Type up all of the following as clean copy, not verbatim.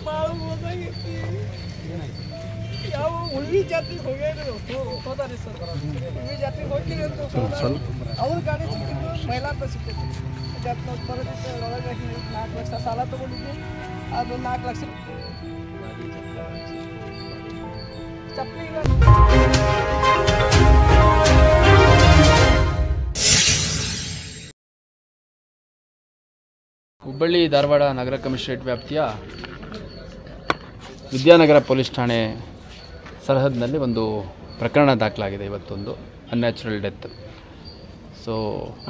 ಭಾಳ ಓದಾಗೈತಿ. ಯಾವ ಉಳ್ವಿ ಜಾತ್ರೆಗೆ ಹೋಗ್ಯಾರು ಹೋದಾರಿ ಸರ್. ಉಳ್ವಿ ಜಾತ್ರೆಗೆ ಹೋಗ್ತೀವಿ ಅಂತ ಅವ್ರ ಗಾಡಿ ಸಿಕ್ಕಿದ್ದು ಮೈಲಾರ ಸಿಕ್ಕಿತ್ತು. ಜಾತ್ರೆ ಬರೋದಿತ್ತು ಒಳಗೆ 4 ಲಕ್ಷ ಸಾಲ ತೊಗೊಂಡಿದ್ವಿ. ಅದು 4 ಲಕ್ಷ ಹುಬ್ಬಳ್ಳಿ ಧಾರವಾಡ ನಗರ ಕಮಿಷನರೇಟ್ ವ್ಯಾಪ್ತಿಯ ವಿದ್ಯಾನಗರ ಪೊಲೀಸ್ ಠಾಣೆ ಸರಹದ್ದಿನಲ್ಲಿ ಒಂದು ಪ್ರಕರಣ ದಾಖಲಾಗಿದೆ. ಇವತ್ತೊಂದು ಅನ್ಯಾಚುರಲ್ ಡೆತ್. ಸೊ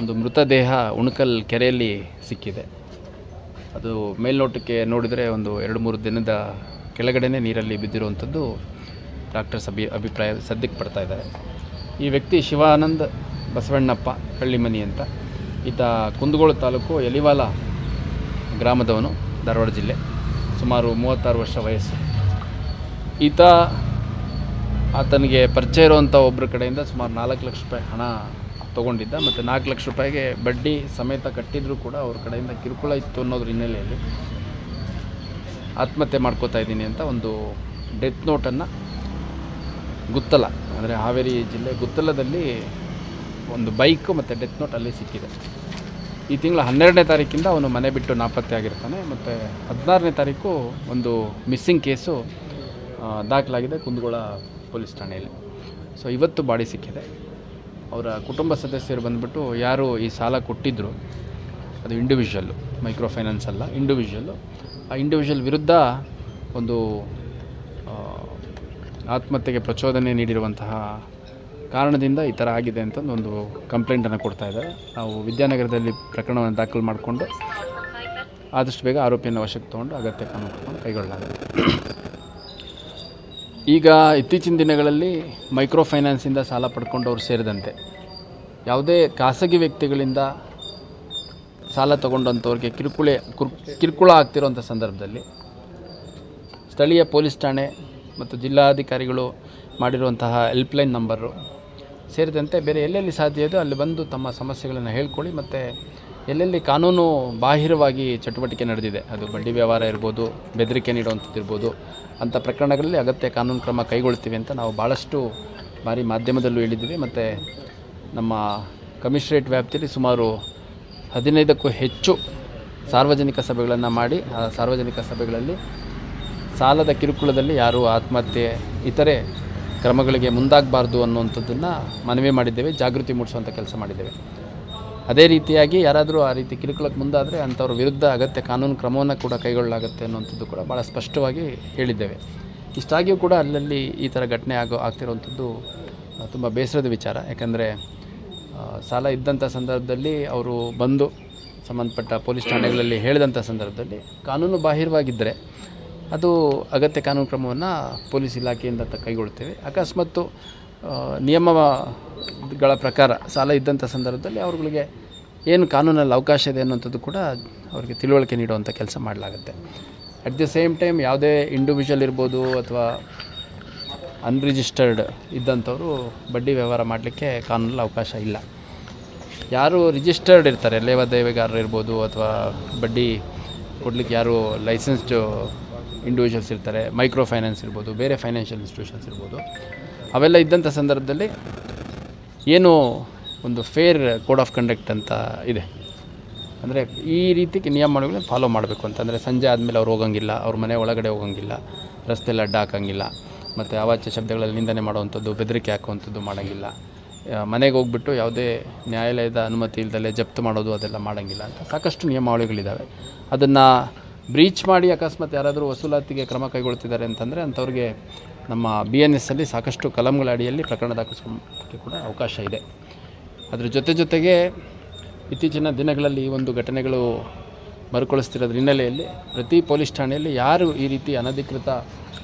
ಒಂದು ಮೃತದೇಹ ಉಣಕಲ್ ಕೆರೆಯಲ್ಲಿ ಸಿಕ್ಕಿದೆ. ಅದು ಮೇಲ್ನೋಟಕ್ಕೆ ನೋಡಿದರೆ ಒಂದು 2-3 ದಿನದ ಕೆಳಗಡೆನೇ ನೀರಲ್ಲಿ ಬಿದ್ದಿರುವಂಥದ್ದು ಡಾಕ್ಟರ್ಸ್ ಅಭಿಪ್ರಾಯ ಸದ್ಯಕ್ಕೆ ಪಡ್ತಾ ಇದ್ದಾರೆ. ಈ ವ್ಯಕ್ತಿ ಶಿವಾನಂದ್ ಬಸವಣ್ಣಪ್ಪ ಕಳ್ಳಿಮನಿ ಅಂತ. ಈತ ಕುಂದಗೋಳ ತಾಲೂಕು ಯಲಿವಾಲ ಗ್ರಾಮದವನು, ಧಾರವಾಡ ಜಿಲ್ಲೆ. ಸುಮಾರು 36 ವರ್ಷ ವಯಸ್ಸು. ಆತನಿಗೆ ಪರಿಚಯ ಇರುವಂಥ ಒಬ್ಬರ ಕಡೆಯಿಂದ ಸುಮಾರು 4 ಲಕ್ಷ ರೂಪಾಯಿ ಹಣ ತೊಗೊಂಡಿದ್ದ. ಮತ್ತು 4 ಲಕ್ಷ ರೂಪಾಯಿಗೆ ಬಡ್ಡಿ ಸಮೇತ ಕಟ್ಟಿದರೂ ಕೂಡ ಅವ್ರ ಕಡೆಯಿಂದ ಕಿರುಕುಳ ಇತ್ತು ಅನ್ನೋದ್ರ ಹಿನ್ನೆಲೆಯಲ್ಲಿ ಆತ್ಮಹತ್ಯೆ ಮಾಡ್ಕೋತಾ ಇದ್ದೀನಿ ಅಂತ ಒಂದು ಡೆತ್ ನೋಟನ್ನು ಗುತ್ತಲ, ಅಂದರೆ ಹಾವೇರಿ ಜಿಲ್ಲೆ ಗುತ್ತಲದಲ್ಲಿ ಒಂದು ಬೈಕು ಮತ್ತು ಡೆತ್ ನೋಟ್ ಅಲ್ಲಿ ಸಿಕ್ಕಿದೆ. ಈ ತಿಂಗಳ 12ನೇ ತಾರೀಕಿಂದ ಅವನು ಮನೆ ಬಿಟ್ಟು ನಾಪತ್ತೆ ಆಗಿರ್ತಾನೆ. ಮತ್ತು 16ನೇ ತಾರೀಕು ಒಂದು ಮಿಸ್ಸಿಂಗ್ ಕೇಸು ದಾಖಲಾಗಿದೆ ಕುಂದಗೋಳ ಪೊಲೀಸ್ ಠಾಣೆಯಲ್ಲಿ. ಸೊ ಇವತ್ತು ಬಾಡಿ ಸಿಕ್ಕಿದೆ. ಅವರ ಕುಟುಂಬ ಸದಸ್ಯರು ಬಂದುಬಿಟ್ಟು ಯಾರು ಈ ಸಾಲ ಕೊಟ್ಟಿದ್ದರು, ಅದು ಇಂಡಿವಿಜುವಲ್ಲು, ಮೈಕ್ರೋ ಫೈನಾನ್ಸ್ ಅಲ್ಲ, ಇಂಡಿವಿಜುವಲ್ಲು. ಆ ಇಂಡಿವಿಜುವಲ್ ವಿರುದ್ಧ ಒಂದು ಆತ್ಮಹತ್ಯೆಗೆ ಪ್ರಚೋದನೆ ನೀಡಿರುವಂತಹ ಕಾರಣದಿಂದ ಈ ಥರ ಆಗಿದೆ ಅಂತ ಒಂದು ಕಂಪ್ಲೇಂಟನ್ನು ಕೊಡ್ತಾ ಇದ್ದಾರೆ. ನಾವು ವಿದ್ಯಾನಗರದಲ್ಲಿ ಪ್ರಕರಣವನ್ನು ದಾಖಲು ಮಾಡಿಕೊಂಡು ಆದಷ್ಟು ಬೇಗ ಆರೋಪಿಯನ್ನು ವಶಕ್ಕೆ ತೊಗೊಂಡು ಅಗತ್ಯ ಕಾನೂನು ಕೈಗೊಳ್ಳಲಾಗುತ್ತೆ. ಈಗ ಇತ್ತೀಚಿನ ದಿನಗಳಲ್ಲಿ ಮೈಕ್ರೋ ಫೈನಾನ್ಸಿಂದ ಸಾಲ ಪಡ್ಕೊಂಡವ್ರು ಸೇರಿದಂತೆ ಯಾವುದೇ ಖಾಸಗಿ ವ್ಯಕ್ತಿಗಳಿಂದ ಸಾಲ ತೊಗೊಂಡಂಥವ್ರಿಗೆ ಕಿರುಕುಳ ಆಗ್ತಿರೋಂಥ ಸಂದರ್ಭದಲ್ಲಿ ಸ್ಥಳೀಯ ಪೊಲೀಸ್ ಠಾಣೆ ಮತ್ತು ಜಿಲ್ಲಾಧಿಕಾರಿಗಳು ಮಾಡಿರುವಂತಹ ಹೆಲ್ಪ್ಲೈನ್ ನಂಬರು ಸೇರಿದಂತೆ ಬೇರೆ ಎಲ್ಲೆಲ್ಲಿ ಸಾಧ್ಯ ಇದೆಯೋ ಅಲ್ಲಿ ಬಂದು ತಮ್ಮ ಸಮಸ್ಯೆಗಳನ್ನು ಹೇಳ್ಕೊಳ್ಳಿ. ಮತ್ತು ಎಲ್ಲೆಲ್ಲಿ ಕಾನೂನು ಬಾಹಿರವಾಗಿ ಚಟುವಟಿಕೆ ನಡೆದಿದೆ, ಅದು ಬಡ್ಡಿ ವ್ಯವಹಾರ ಇರ್ಬೋದು, ಬೆದರಿಕೆ ನೀಡುವಂಥದ್ದು ಇರ್ಬೋದು, ಅಂಥ ಪ್ರಕರಣಗಳಲ್ಲಿ ಅಗತ್ಯ ಕಾನೂನು ಕ್ರಮ ಕೈಗೊಳ್ತೀವಿ ಅಂತ ನಾವು ಭಾಳಷ್ಟು ಬಾರಿ ಮಾಧ್ಯಮದಲ್ಲೂ ಹೇಳಿದ್ದೀವಿ. ಮತ್ತು ನಮ್ಮ ಕಮಿಷನರೇಟ್ ವ್ಯಾಪ್ತಿಯಲ್ಲಿ ಸುಮಾರು 15ಕ್ಕೂ ಹೆಚ್ಚು ಸಾರ್ವಜನಿಕ ಸಭೆಗಳನ್ನು ಮಾಡಿ ಆ ಸಾರ್ವಜನಿಕ ಸಭೆಗಳಲ್ಲಿ ಸಾಲದ ಕಿರುಕುಳದಲ್ಲಿ ಯಾರೂ ಆತ್ಮಹತ್ಯೆ ಇತರೆ ಕ್ರಮಗಳಿಗೆ ಮುಂದಾಗಬಾರ್ದು ಅನ್ನುವಂಥದ್ದನ್ನು ಮನವಿ ಮಾಡಿದ್ದೇವೆ, ಜಾಗೃತಿ ಮೂಡಿಸುವಂಥ ಕೆಲಸ ಮಾಡಿದ್ದೇವೆ. ಅದೇ ರೀತಿಯಾಗಿ ಯಾರಾದರೂ ಆ ರೀತಿ ಕಿರುಕುಳಕ್ಕೆ ಮುಂದಾದರೆ ಅಂಥವ್ರ ವಿರುದ್ಧ ಅಗತ್ಯ ಕಾನೂನು ಕ್ರಮವನ್ನು ಕೂಡ ಕೈಗೊಳ್ಳಲಾಗುತ್ತೆ ಅನ್ನುವಂಥದ್ದು ಕೂಡ ಭಾಳ ಸ್ಪಷ್ಟವಾಗಿ ಹೇಳಿದ್ದೇವೆ. ಇಷ್ಟಾಗಿಯೂ ಕೂಡ ಅಲ್ಲಲ್ಲಿ ಈ ಥರ ಘಟನೆ ಆಗ್ತಿರುವಂಥದ್ದು ತುಂಬ ಬೇಸರದ ವಿಚಾರ. ಯಾಕಂದರೆ ಸಾಲ ಇದ್ದಂಥ ಸಂದರ್ಭದಲ್ಲಿ ಅವರು ಬಂದು ಸಂಬಂಧಪಟ್ಟ ಪೊಲೀಸ್ ಠಾಣೆಗಳಲ್ಲಿ ಹೇಳಿದಂಥ ಸಂದರ್ಭದಲ್ಲಿ ಕಾನೂನು ಬಾಹಿರವಾಗಿದ್ದರೆ ಅದು ಅಗತ್ಯ ಕಾನೂನು ಕ್ರಮವನ್ನು ಪೊಲೀಸ್ ಇಲಾಖೆಯಿಂದ ಕೈಗೊಳ್ತೇವೆ. ಅಕಸ್ಮಾತ್ತು ನಿಯಮಗಳ ಪ್ರಕಾರ ಸಾಲ ಇದ್ದಂಥ ಸಂದರ್ಭದಲ್ಲಿ ಅವ್ರುಗಳಿಗೆ ಏನು ಕಾನೂನಲ್ಲಿ ಅವಕಾಶ ಇದೆ ಅನ್ನೋಂಥದ್ದು ಕೂಡ ಅವರಿಗೆ ತಿಳುವಳಿಕೆ ನೀಡುವಂಥ ಕೆಲಸ ಮಾಡಲಾಗುತ್ತೆ. ಅಟ್ ದಿ ಸೇಮ್ ಟೈಮ್ ಯಾವುದೇ ಇಂಡಿವಿಜುವಲ್ ಇರ್ಬೋದು ಅಥವಾ ಅನ್ರಿಜಿಸ್ಟರ್ಡ್ ಇದ್ದಂಥವರು ಬಡ್ಡಿ ವ್ಯವಹಾರ ಮಾಡಲಿಕ್ಕೆ ಕಾನೂನಲ್ಲಿ ಅವಕಾಶ ಇಲ್ಲ. ಯಾರು ರಿಜಿಸ್ಟರ್ಡ್ ಇರ್ತಾರೆ, ಲೇವಾದೇವಿಗಾರರು ಇರ್ಬೋದು ಅಥವಾ ಬಡ್ಡಿ ಕೊಡಲಿಕ್ಕೆ ಯಾರು ಲೈಸೆನ್ಸ್ಡ್ ಇಂಡಿವಿಜುವಲ್ಸ್ ಇರ್ತಾರೆ, ಮೈಕ್ರೋ ಫೈನಾನ್ಸ್ ಇರ್ಬೋದು, ಬೇರೆ ಫೈನಾನ್ಷಿಯಲ್ ಇನ್ಸ್ಟಿಟ್ಯೂಷನ್ಸ್ ಇರ್ಬೋದು, ಅವೆಲ್ಲ ಇದ್ದಂಥ ಸಂದರ್ಭದಲ್ಲಿ ಏನು ಒಂದು ಫೇರ್ ಕೋಡ್ ಆಫ್ ಕಂಡಕ್ಟ್ ಅಂತ ಇದೆ. ಅಂದರೆ ಈ ರೀತಿ ನಿಯಮಗಳನ್ನು ಫಾಲೋ ಮಾಡಬೇಕು ಅಂತಂದರೆ ಸಂಜೆ ಆದಮೇಲೆ ಅವ್ರು ಹೋಗೋಂಗಿಲ್ಲ, ಅವ್ರ ಮನೆ ಒಳಗಡೆ ಹೋಗೋಂಗಿಲ್ಲ, ರಸ್ತೆಯಲ್ಲಿ ಅಡ್ಡ ಹಾಕೋಂಗಿಲ್ಲ, ಮತ್ತು ಅವಾಚ್ಯ ಶಬ್ದಗಳಲ್ಲಿ ನಿಂದನೆ ಮಾಡುವಂಥದ್ದು, ಬೆದರಿಕೆ ಹಾಕುವಂಥದ್ದು ಮಾಡೋಂಗಿಲ್ಲ, ಮನೆಗೆ ಹೋಗ್ಬಿಟ್ಟು ಯಾವುದೇ ನ್ಯಾಯಾಲಯದ ಅನುಮತಿ ಇಲ್ಲದಲ್ಲೇ ಜಪ್ತು ಮಾಡೋದು ಅದೆಲ್ಲ ಮಾಡೋಂಗಿಲ್ಲ ಅಂತ ಸಾಕಷ್ಟು ನಿಯಮಾವಳಿಗಳಿದ್ದಾವೆ. ಅದನ್ನು ಬ್ರೀಚ್ ಮಾಡಿ ಅಕಸ್ಮಾತ್ ಯಾರಾದರೂ ವಸೂಲಾತಿಗೆ ಕ್ರಮ ಕೈಗೊಳ್ತಿದ್ದಾರೆ ಅಂತಂದರೆ ಅಂಥವ್ರಿಗೆ ನಮ್ಮ BNS ಅಲ್ಲಿ ಸಾಕಷ್ಟು ಕಲಂಗಳ ಅಡಿಯಲ್ಲಿ ಪ್ರಕರಣ ದಾಖಲಿಸೋಕ್ಕೆ ಕೂಡ ಅವಕಾಶ ಇದೆ. ಅದರ ಜೊತೆಗೆ ಇತ್ತೀಚಿನ ದಿನಗಳಲ್ಲಿ ಈ ಒಂದು ಘಟನೆಗಳು ಮರುಕಳಿಸ್ತಿರೋದ್ರ ಹಿನ್ನೆಲೆಯಲ್ಲಿ ಪ್ರತಿ ಪೊಲೀಸ್ ಠಾಣೆಯಲ್ಲಿ ಯಾರು ಈ ರೀತಿ ಅನಧಿಕೃತ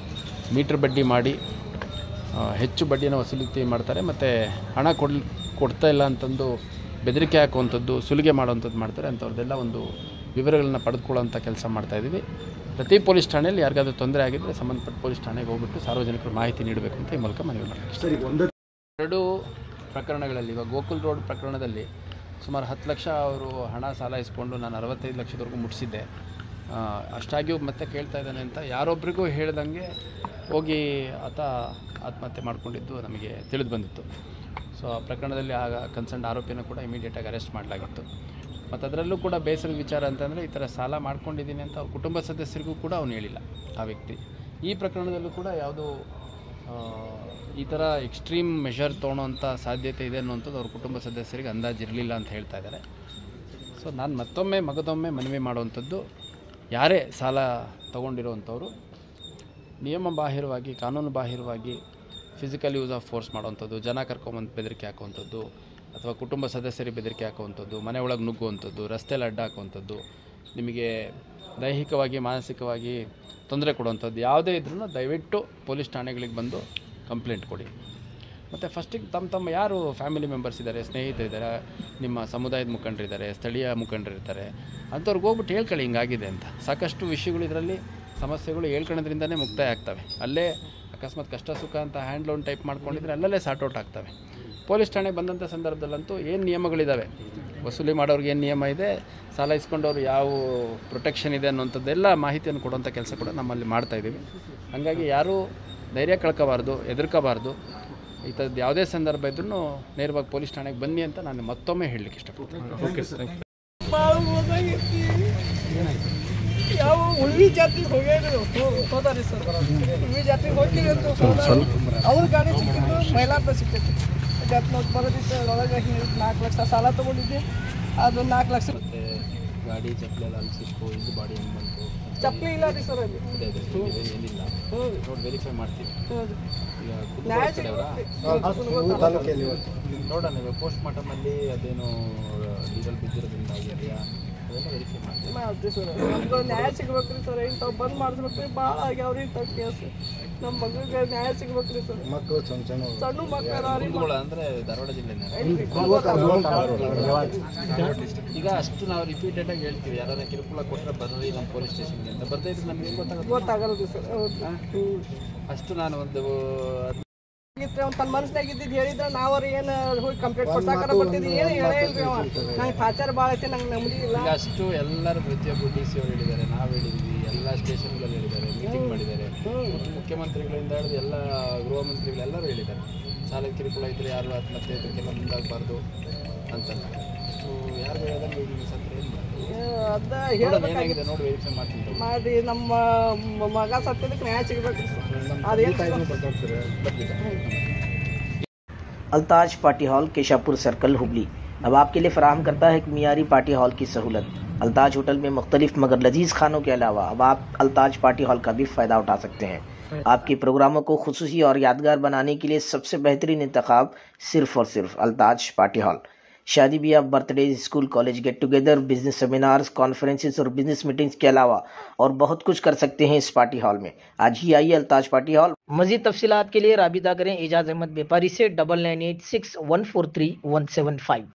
ಮೀಟರ್ ಬಡ್ಡಿ ಮಾಡಿ ಹೆಚ್ಚು ಬಡ್ಡಿಯನ್ನು ವಸೂಲಿಕೆ ಮಾಡ್ತಾರೆ ಮತ್ತು ಹಣ ಕೊಡ್ತಾ ಇಲ್ಲ ಅಂತಂದು ಬೆದರಿಕೆ ಹಾಕುವಂಥದ್ದು, ಸುಲಿಗೆ ಮಾಡುವಂಥದ್ದು ಮಾಡ್ತಾರೆ, ಅಂಥವ್ರದ್ದೆಲ್ಲ ಒಂದು ವಿವರಗಳನ್ನು ಪಡೆದುಕೊಳ್ಳುವಂಥ ಕೆಲಸ ಮಾಡ್ತಾಯಿದ್ದೀವಿ. ಪ್ರತಿ ಪೊಲೀಸ್ ಠಾಣೆಯಲ್ಲಿ ಯಾರಿಗಾದ್ರೂ ತೊಂದರೆ ಆಗಿದ್ದರೆ ಸಂಬಂಧಪಟ್ಟ ಪೊಲೀಸ್ ಠಾಣೆಗೆ ಹೋಗ್ಬಿಟ್ಟು ಸಾರ್ವಜನಿಕರು ಮಾಹಿತಿ ನೀಡಬೇಕು ಅಂತ ಈ ಮೂಲಕ ಮನವಿ ಮಾಡ್ತೀವಿ. 2 ಪ್ರಕರಣಗಳಲ್ಲಿ ಇವಾಗ ಗೋಕುಲ್ ರೋಡ್ ಪ್ರಕರಣದಲ್ಲಿ ಸುಮಾರು 10 ಲಕ್ಷ ಅವರು ಹಣ ಸಾಲ ಇಸ್ಕೊಂಡು ನಾನು 65 ಲಕ್ಷದವರೆಗೂ ಮುಟ್ಟಿಸಿದ್ದೆ. ಅಷ್ಟಾಗಿಯೂ ಮತ್ತೆ ಕೇಳ್ತಾ ಇದ್ದಾನೆ ಅಂತ ಯಾರೊಬ್ಬರಿಗೂ ಹೇಳ್ದಂಗೆ ಹೋಗಿ ಆತ ಆತ್ಮಹತ್ಯೆ ಮಾಡಿಕೊಂಡಿದ್ದು ನಮಗೆ ತಿಳಿದು ಬಂದಿತ್ತು. ಸೊ ಆ ಪ್ರಕರಣದಲ್ಲಿ ಆಗ ಕನ್ಸರ್ನ್ ಆರೋಪಿನ ಕೂಡ ಇಮಿಡಿಯೇಟಾಗಿ ಅರೆಸ್ಟ್ ಮಾಡಲಾಗಿತ್ತು. ಮತ್ತು ಅದರಲ್ಲೂ ಕೂಡ ಬೇಸರದ ವಿಚಾರ ಅಂತಂದರೆ ಈ ಥರ ಸಾಲ ಮಾಡ್ಕೊಂಡಿದ್ದೀನಿ ಅಂತ ಅವ್ರ ಕುಟುಂಬ ಸದಸ್ಯರಿಗೂ ಕೂಡ ಅವನು ಹೇಳಿಲ್ಲ ಆ ವ್ಯಕ್ತಿ. ಈ ಪ್ರಕರಣದಲ್ಲೂ ಕೂಡ ಯಾವುದೋ ಈ ಥರ ಎಕ್ಸ್ಟ್ರೀಮ್ ಮೆಷರ್ ತೊಗೊಳೋಂಥ ಸಾಧ್ಯತೆ ಇದೆ ಅನ್ನುವಂಥದ್ದು ಅವ್ರ ಕುಟುಂಬ ಸದಸ್ಯರಿಗೆ ಅಂದಾಜಿರಲಿಲ್ಲ ಅಂತ ಹೇಳ್ತಾ ಇದ್ದಾರೆ. ಸೊ ನಾನು ಮತ್ತೊಮ್ಮೆ ಮಗದೊಮ್ಮೆ ಮನವಿ ಮಾಡುವಂಥದ್ದು, ಯಾರೇ ಸಾಲ ತೊಗೊಂಡಿರೋವಂಥವ್ರು ನಿಯಮ ಬಾಹಿರವಾಗಿ ಕಾನೂನು ಬಾಹಿರವಾಗಿ ಫಿಸಿಕಲ್ ಯೂಸ್ ಆಫ್ ಫೋರ್ಸ್ ಮಾಡೋವಂಥದ್ದು, ಜನ ಕರ್ಕೊಂಬಂದು ಬೆದರಿಕೆ ಹಾಕುವಂಥದ್ದು ಅಥವಾ ಕುಟುಂಬ ಸದಸ್ಯರಿಗೆ ಬೆದರಿಕೆ ಹಾಕುವಂಥದ್ದು, ಮನೆ ಒಳಗೆ ನುಗ್ಗುವಂಥದ್ದು, ರಸ್ತೆಯಲ್ಲಿ ಅಡ್ಡ ಹಾಕುವಂಥದ್ದು, ನಿಮಗೆ ದೈಹಿಕವಾಗಿ ಮಾನಸಿಕವಾಗಿ ತೊಂದರೆ ಕೊಡುವಂಥದ್ದು ಯಾವುದೇ ಇದ್ರೂ ದಯವಿಟ್ಟು ಪೊಲೀಸ್ ಠಾಣೆಗಳಿಗೆ ಬಂದು ಕಂಪ್ಲೇಂಟ್ ಕೊಡಿ. ಮತ್ತು ಫಸ್ಟಿಗೆ ತಮ್ಮ ಯಾರು ಫ್ಯಾಮಿಲಿ ಮೆಂಬರ್ಸ್ ಇದ್ದಾರೆ, ಸ್ನೇಹಿತರಿದ್ದಾರೆ, ನಿಮ್ಮ ಸಮುದಾಯದ ಮುಖಂಡರಿದ್ದಾರೆ, ಸ್ಥಳೀಯ ಮುಖಂಡರಿರ್ತಾರೆ, ಅಂಥವ್ರಿಗೆ ಹೋಗ್ಬಿಟ್ಟು ಹೇಳ್ಕೊಳ್ಳಿ ಹಿಂಗಾಗಿದೆ ಅಂತ. ಸಾಕಷ್ಟು ವಿಷಯಗಳು ಇದರಲ್ಲಿ ಸಮಸ್ಯೆಗಳು ಹೇಳ್ಕೊಳ್ಳೋದ್ರಿಂದನೇ ಮುಕ್ತಾಯ ಆಗ್ತವೆ. ಅಲ್ಲೇ ಅಕಸ್ಮಾತ್ ಕಷ್ಟ ಸುಖ ಅಂತ ಹ್ಯಾಂಡ್ ಲೋನ್ ಟೈಪ್ ಮಾಡ್ಕೊಂಡಿದ್ರೆ ಅಲ್ಲಲ್ಲೇ ಸಾರ್ಟ್ಔಟ್ ಆಗ್ತವೆ. ಪೊಲೀಸ್ ಠಾಣೆಗೆ ಬಂದಂಥ ಸಂದರ್ಭದಲ್ಲಂತೂ ಏನು ನಿಯಮಗಳಿದ್ದಾವೆ, ವಸೂಲಿ ಮಾಡೋರಿಗೆ ಏನು ನಿಯಮ ಇದೆ, ಸಾಲ ಇಸ್ಕೊಂಡವ್ರು ಯಾವ ಪ್ರೊಟೆಕ್ಷನ್ ಇದೆ ಅನ್ನೋಂಥದ್ದೆಲ್ಲ ಮಾಹಿತಿಯನ್ನು ಕೊಡುವಂಥ ಕೆಲಸ ಕೂಡ ನಮ್ಮಲ್ಲಿ ಮಾಡ್ತಾಯಿದ್ದೀವಿ. ಹಾಗಾಗಿ ಯಾರೂ ಧೈರ್ಯ ಕಳ್ಕೋಬಾರ್ದು, ಹೆದರ್ಕೋಬಾರ್ದು. ಈ ಥರದ್ದು ಯಾವುದೇ ಸಂದರ್ಭ ಇದ್ರೂ ನೇರವಾಗಿ ಪೊಲೀಸ್ ಠಾಣೆಗೆ ಬನ್ನಿ ಅಂತ ನಾನು ಮತ್ತೊಮ್ಮೆ ಹೇಳಲಿಕ್ಕೆ ಇಷ್ಟಪಡ್ತೀನಿ. ಓಕೆ ಸರ್, ಯಾವ ಉಳ್ವಿ ಜಾತಿಗೆ ಹೋದಾರಿ ಸರ್, ಉಳ್ವಿ ಜಾತಿಗೆ ಹೋಗ್ತೀವಿ ಅಂತ ಅವ್ರ ಗಾಡಿ ಸಿಕ್ಕಿದ್ದು ಮೈಲಾರ ಸಿಕ್ಕಿತ್ತು. ಜಾತ್ ನೋಟ್ ಬರೋದಿತ್ತು ಒಳಗೆ 4 ಲಕ್ಷ ಸಾಲ ತೊಗೊಂಡಿದ್ದೆ, ಅದು 4 ಲಕ್ಷ. ಮತ್ತು ಗಾಡಿ ಚಪ್ಪಲೆಲ್ಲ ಅಲ್ಲಿ ಸಿಕ್ಕು, ಇದು ಬಾಡಿ ಹೆಂಗೆ ಬಂತು, ಚಪ್ಪಲಿ ಇಲ್ಲ ರೀ ಸರ್ ಅಲ್ಲಿ. ಏನಿಲ್ಲ ನೋಡಿ ವೆರಿಫೈ ಮಾಡ್ತೀವಿ. ನ್ಯಾಯ ನೋಡೋಣ ನೀವು ಪೋಸ್ಟ್ ಮಾರ್ಟಮಲ್ಲಿ ಅದೇನು ಡೀಸೆಲ್ ಬಿದ್ದಿರೋದ್ರಿಂದಾಗಿ ಅದೆಯಾ ಅದೆಲ್ಲ ವೆರಿಫೈ ಮಾಡ್ತೀವಿ ಸರ್. ನಮ್ಗೆ ನ್ಯಾಯ ಸಿಗ್ಬೇಕ್ರಿ ಸರ್, ಇಂಥವು ಬಂದ್ ಮಾಡಿಸ್ಬೇಕ್ರಿ. ಭಾಳ ಆಗ್ಯಾವ್ರಿ ಇಂಥ ಕೇಸ್. ನಮ್ಮ ಮಗಳಿಗೆ ನ್ಯಾಯ ಸಿಗ್ಬೇಕ್ರಿ ಸರ್. ಮಕ್ಕಳು ಸಣ್ಣ ಮಕ್ಕಳು ಅಂದರೆ ಧಾರವಾಡ ಜಿಲ್ಲೆ ಈಗ ಅಷ್ಟು ನಾವು ರಿಪೀಟೆಡಾಗಿ ಹೇಳ್ತೀವಿ, ಯಾರು ಕಿರುಕುಳ ಕೊಟ್ಟರೆ ಬರ್ರಿ ನಮ್ಮ ಪೊಲೀಸ್ ಸ್ಟೇಷನ್ಗೆ ಅಂತ. ಬರ್ತಾ ಇದ್ರೆ ನಮಗೆ ಗೊತ್ತಾಗಲ್ಲ ಸರ್. ಅಷ್ಟು ನಾನು ಒಂದು ತನ್ನ ಮನಸ್ಸಿನಾಗ ಇದ್ದಿದ್ದು ಹೇಳಿದ್ರೆ ನಾವ್ರು ಏನು ಹೋಗಿ ಕಂಪ್ಲೇಂಟ್ ಕೊಡ್ಸಾಕಾರ ಬರ್ತಿದ್ವಿ. ಏನು ಹೇಳೇ ಇಲ್ರಿ ಅವ. ನಂಗೆ ಟಾರ್ಚರ್ ಭಾಳ ಐತೆ, ನಂಗೆ ನೆಮ್ಮದಿ ಇಲ್ಲ. ಈಗ ಅಷ್ಟು ಎಲ್ಲರೂ ಪ್ರತಿಯೊಬ್ಬರು ಡಿ ಸಿ ಅವ್ರು ಹೇಳಿದ್ದಾರೆ, ನಾವು ಹೇಳಿದ್ವಿ, ಎಲ್ಲ ಸ್ಟೇಷನ್ಗಳಲ್ಲಿ ಹೇಳಿದ್ದಾರೆ, ಮೀಟಿಂಗ್ ಮಾಡಿದ್ದಾರೆ. ಮುಖ್ಯಮಂತ್ರಿಗಳಿಂದ ಹಿಡಿದು ಎಲ್ಲ ಗೃಹ ಮಂತ್ರಿಗಳೆಲ್ಲರೂ ಹೇಳಿದ್ದಾರೆ, ಸಾಲದ ಕಿರುಕುಳ ಇದ್ದರೆ ಯಾರು ಆತ್ಮಹತ್ಯೆ ಇದಕ್ಕೆಲ್ಲ ಮುಂದಾಗಬಾರ್ದು ಅಂತ. ಸೊ ಯಾರು ಹೇಳಿದ್ರೆ ನೀವು ಸತ್ರ ಅದ ಹೇಳಬೇಕಾಗಿದೆ ನೋಡಿ ವೆರಿಫೈ ಮಾಡ್ತೀನಿ ಮಾಡಿ. ನಮ್ಮ ಮಗ ಸತ್ತಿದ್ದಕ್ಕೆ ನ್ಯಾಯ ಸಿಗಬೇಕು. Altaj party hall Keshapur circle Hubli अब आपके लिए फराहम करता है एक मियारी पार्टी हॉल की सहूलत। अल्ताज होटल में मुख्तलिफ मगर लजीज खानों के अलावा अब आप अल्ताज पार्टी हॉल का भी फ़ायदा उठा सकते हैं। आपके प्रोग्रामों को खुसूसी और यादगार बनाने के लिए सबसे बेहतरीन इंतखाब सिर्फ और सिर्फ अल्ताज पार्टी हॉल। शादी ब्याह, birthday, school college get together, business seminars, conferences और बिजनेस मीटिंग्स के अलावा और बहुत कुछ कर सकते हैं इस पार्टी हॉल में। आज ही आइए अल्ताज पार्टी हॉल। मजीद तफसीलात के लिए राबिता करें एजाज अहमद व्यापारी से 9986143175।